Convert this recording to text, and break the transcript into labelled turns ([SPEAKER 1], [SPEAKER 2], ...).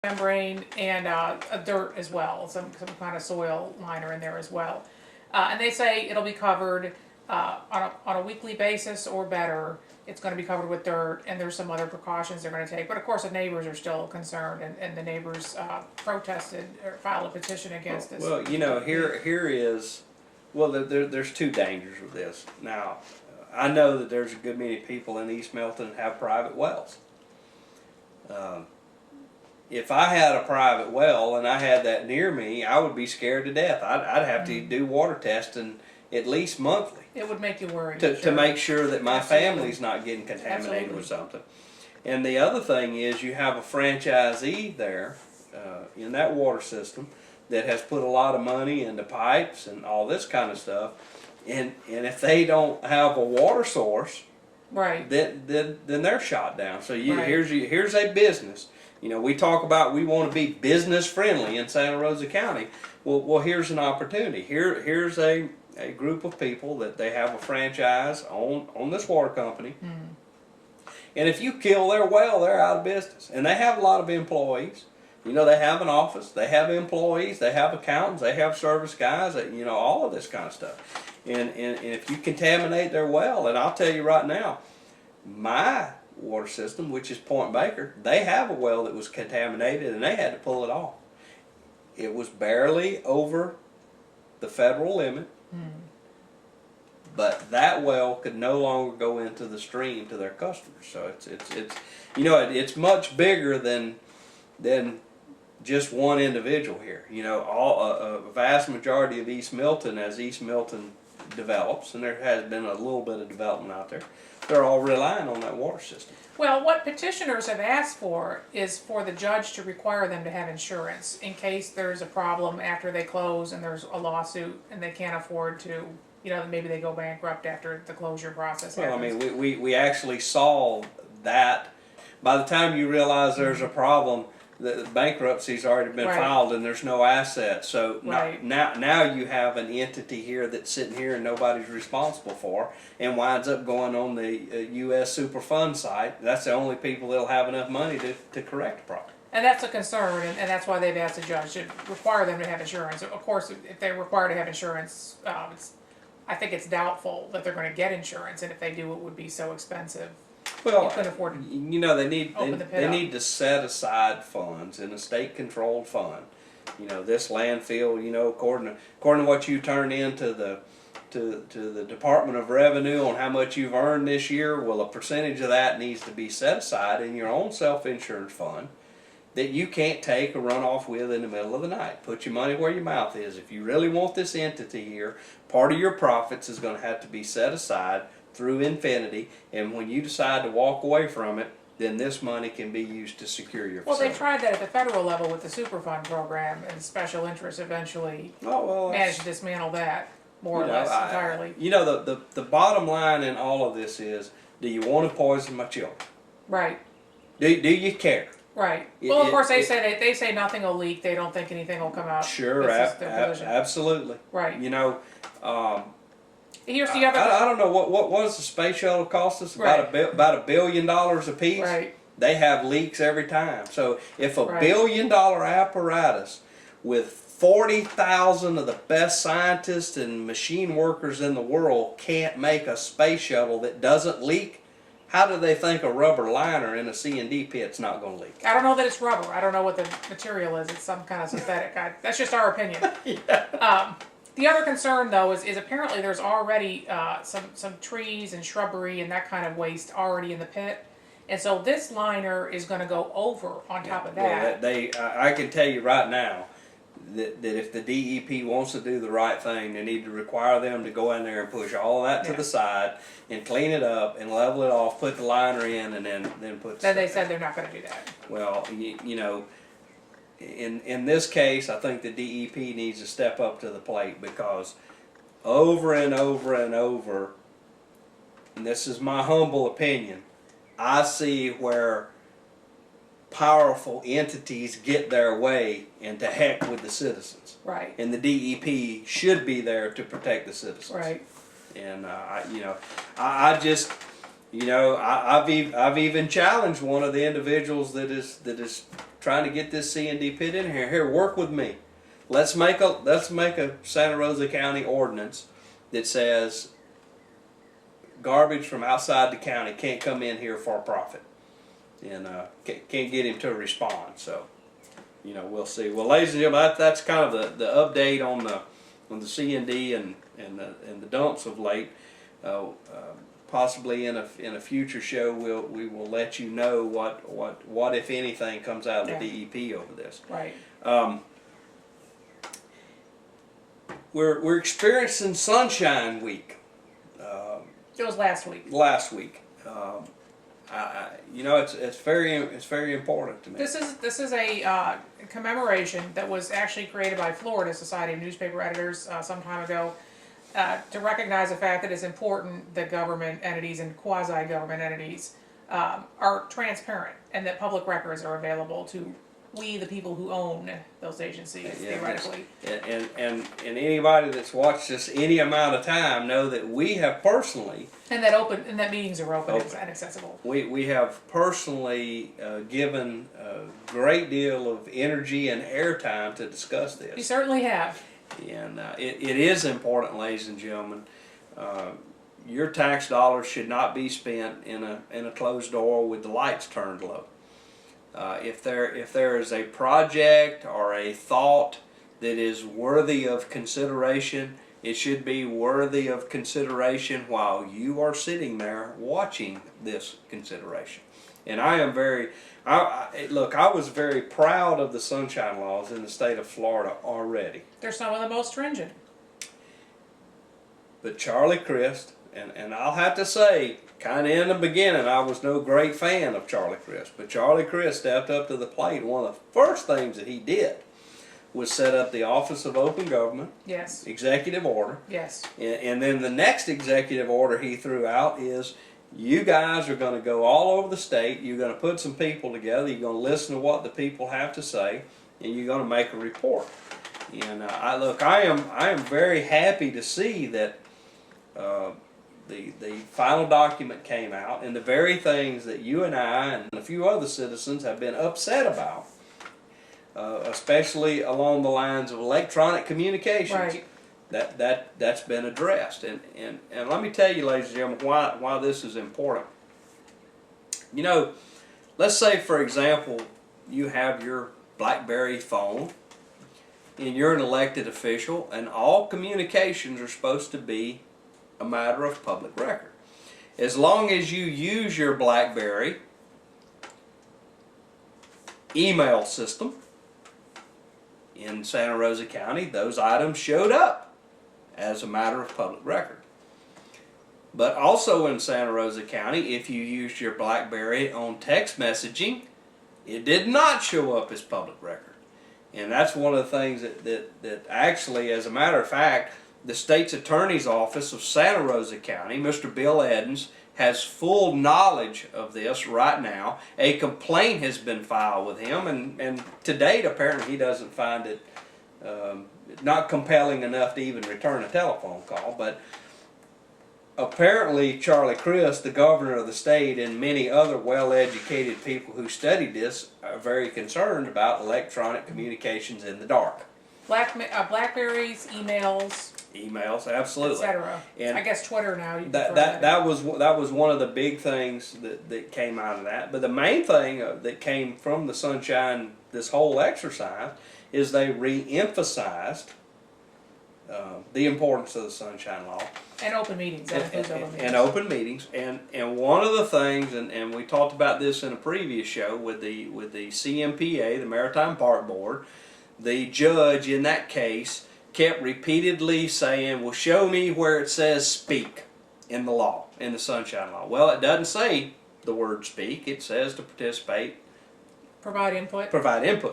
[SPEAKER 1] membrane and a dirt as well, some kind of soil liner in there as well. And they say it'll be covered on a weekly basis or better. It's going to be covered with dirt, and there's some other precautions they're going to take. But of course, the neighbors are still concerned, and the neighbors protested or filed a petition against this.
[SPEAKER 2] Well, here is, well, there's two dangers with this. Now, I know that there's a good many people in East Milton that have private wells. If I had a private well and I had that near me, I would be scared to death. I'd have to do water testing at least monthly.
[SPEAKER 1] It would make you worry.
[SPEAKER 2] To make sure that my
[SPEAKER 1] Absolutely.
[SPEAKER 2] family's not getting contaminated
[SPEAKER 1] Absolutely.
[SPEAKER 2] with something. And the other thing is you have a franchisee there in that water system that has put a lot of money into pipes and all this kind of stuff. And if they don't have a water source,
[SPEAKER 1] right,
[SPEAKER 2] then they're shot down. So
[SPEAKER 1] Right.
[SPEAKER 2] here's a business. We talk about we want to be business friendly in Santa Rosa County. Well, here's an opportunity. Here's a group of people that they have a franchise on this water company. And if you kill their well, they're out of business. And they have a lot of employees. They have an office, they have employees, they have accountants, they have service guys, all of this kind of stuff. And if you contaminate their well, and I'll tell you right now, my water system, which is Point Baker, they have a well that was contaminated and they had to pull it off. It was barely over the federal limit, but that well could no longer go into the stream to their customers. So it's much bigger than just one individual here. A vast majority of East Milton, as East Milton develops, and there has been a little bit of development out there, they're all relying on that water system.
[SPEAKER 1] Well, what petitioners have asked for is for the judge to require them to have insurance in case there's a problem after they close and there's a lawsuit and they can't afford to, maybe they go bankrupt after the closure process happens.
[SPEAKER 2] Well, I mean, we actually saw that. By the time you realize there's a problem, the bankruptcy's already been
[SPEAKER 1] Right.
[SPEAKER 2] filed and there's no assets. So
[SPEAKER 1] Right.
[SPEAKER 2] now you have an entity here that's sitting here and nobody's responsible for, and winds up going on the U.S. Superfund site. That's the only people that'll have enough money to correct the problem.
[SPEAKER 1] And that's a concern, and that's why they've asked the judge to require them to have insurance. Of course, if they're required to have insurance, I think it's doubtful that they're going to get insurance, and if they do, it would be so expensive.
[SPEAKER 2] Well,
[SPEAKER 1] You couldn't afford to
[SPEAKER 2] they need
[SPEAKER 1] open the pit
[SPEAKER 2] they
[SPEAKER 1] up.
[SPEAKER 2] need to set aside funds in a state-controlled fund. This landfill. According to what you turn into the Department of Revenue on how much you've earned this year, well, a percentage of that needs to be set aside in your own self-insurance fund that you can't take or run off with in the middle of the night. Put your money where your mouth is. If you really want this entity here, part of your profits is going to have to be set aside through infinity, and when you decide to walk away from it, then this money can be used to secure your
[SPEAKER 1] Well,
[SPEAKER 2] facility.
[SPEAKER 1] they tried that at the federal level with the Superfund program, and special interests eventually managed to dismantle that more or less entirely.
[SPEAKER 2] The bottom line in all of this is, do you want to poison my children?
[SPEAKER 1] Right,
[SPEAKER 2] Do you care?
[SPEAKER 1] right. Well, of course, they say nothing will leak. They don't think anything will come out.
[SPEAKER 2] Sure,
[SPEAKER 1] This is their position.
[SPEAKER 2] absolutely.
[SPEAKER 1] Right. Here's the other.
[SPEAKER 2] I don't know what does the space shuttle cost us?
[SPEAKER 1] Right.
[SPEAKER 2] About $1 billion a piece.
[SPEAKER 1] Right.
[SPEAKER 2] They have leaks every time. So if a
[SPEAKER 1] Right.
[SPEAKER 2] $1 billion apparatus with 40,000 of the best scientists and machine workers in the world can't make a space shuttle that doesn't leak, how do they think a rubber liner in a C&D pit's not going to leak?
[SPEAKER 1] I don't know that it's rubber. I don't know what the material is. It's some kind of synthetic. That's just our opinion.
[SPEAKER 2] Yeah.
[SPEAKER 1] The other concern, though, is apparently there's already some trees and shrubbery and that kind of waste already in the pit, and so this liner is going to go over on top of that.
[SPEAKER 2] Well, I can tell you right now that if the DEP wants to do the right thing, they need to require them to go in there and push all that to the side and clean it up and level it off, put the liner in, and then put.
[SPEAKER 1] Then they said they're not going to do that.
[SPEAKER 2] Well, in this case, I think the DEP needs to step up to the plate, because over and over and over, and this is my humble opinion, I see where powerful entities get their way, and to heck with the citizens.
[SPEAKER 1] Right.
[SPEAKER 2] And the DEP should be there to protect the citizens.
[SPEAKER 1] Right.
[SPEAKER 2] And I've even challenged one of the individuals that is trying to get this C&D pit in here. Here, work with me. Let's make a Santa Rosa County ordinance that says garbage from outside the county can't come in here for a profit, and can't get him to respond. So, you know, we'll see. Well, ladies and gentlemen, that's kind of the update on the C&D and the dumps of late. Possibly in a future show, we will let you know what if anything comes out of the DEP over this.
[SPEAKER 1] Right.
[SPEAKER 2] We're experiencing Sunshine Week.
[SPEAKER 1] It was last week.
[SPEAKER 2] Last week. You know, it's very important to me.
[SPEAKER 1] This is a commemoration that was actually created by Florida Society of Newspaper Editors some time ago to recognize the fact that it's important that government entities and quasi-government entities are transparent and that public records are available to we, the people who own those agencies, theoretically.
[SPEAKER 2] And anybody that's watched this any amount of time know that we have personally
[SPEAKER 1] and that meetings are open and accessible.
[SPEAKER 2] We have personally given a great deal of energy and airtime to discuss this.
[SPEAKER 1] You certainly have.
[SPEAKER 2] And it is important, ladies and gentlemen. Your tax dollars should not be spent in a closed door with the lights turned low. If there is a project or a thought that is worthy of consideration, it should be worthy of consideration while you are sitting there watching this consideration. And I am I was very proud of the sunshine laws in the state of Florida already.
[SPEAKER 1] They're some of the most stringent.
[SPEAKER 2] But Charlie Crist, and I'll have to say, kind of in the beginning, I was no great fan of Charlie Crist. But Charlie Crist stepped up to the plate. One of the first things that he did was set up the Office of Open Government.
[SPEAKER 1] Yes.
[SPEAKER 2] Executive order.
[SPEAKER 1] Yes.
[SPEAKER 2] And then the next executive order he threw out is, you guys are going to go all over the state. You're going to put some people together. You're going to listen to what the people have to say, and you're going to make a report. And I am very happy to see that the final document came out, and the very things that you and I and a few other citizens have been upset about, especially along the lines of electronic communications.
[SPEAKER 1] Right.
[SPEAKER 2] That's been addressed, and let me tell you, ladies and gentlemen, why this is important. You know, let's say, for example, you have your BlackBerry phone, and you're an elected official, and all communications are supposed to be a matter of public record. As long as you use your BlackBerry email system in Santa Rosa County, those items showed up as a matter of public record. But also in Santa Rosa County, if you used your BlackBerry on text messaging, it did not show up as public record. And that's one of the things that actually, as a matter of fact, the state's attorney's office of Santa Rosa County, Mr. Bill Edens, has full knowledge of this right now. A complaint has been filed with him, and to date, apparently, he doesn't find it not compelling enough to even return a telephone call. But apparently, Charlie Crist, the governor of the state, and many other well-educated people who studied this are very concerned about electronic communications in the dark.
[SPEAKER 1] Blackberries, emails,
[SPEAKER 2] absolutely,
[SPEAKER 1] etc. And I guess Twitter now.
[SPEAKER 2] That was one of the big things that came out of that. But the main thing that came from the sunshine, this whole exercise, is they re-emphasized the importance of the sunshine law
[SPEAKER 1] and open meetings. That includes open meetings.
[SPEAKER 2] And open meetings. And one of the things, and we talked about this in a previous show with the CMPA, the Maritime Park Board. The judge in that case kept repeatedly saying, well, show me where it says speak in the law, in the sunshine law. Well, it doesn't say the word speak. It says to participate.
[SPEAKER 1] Provide input.
[SPEAKER 2] Provide input.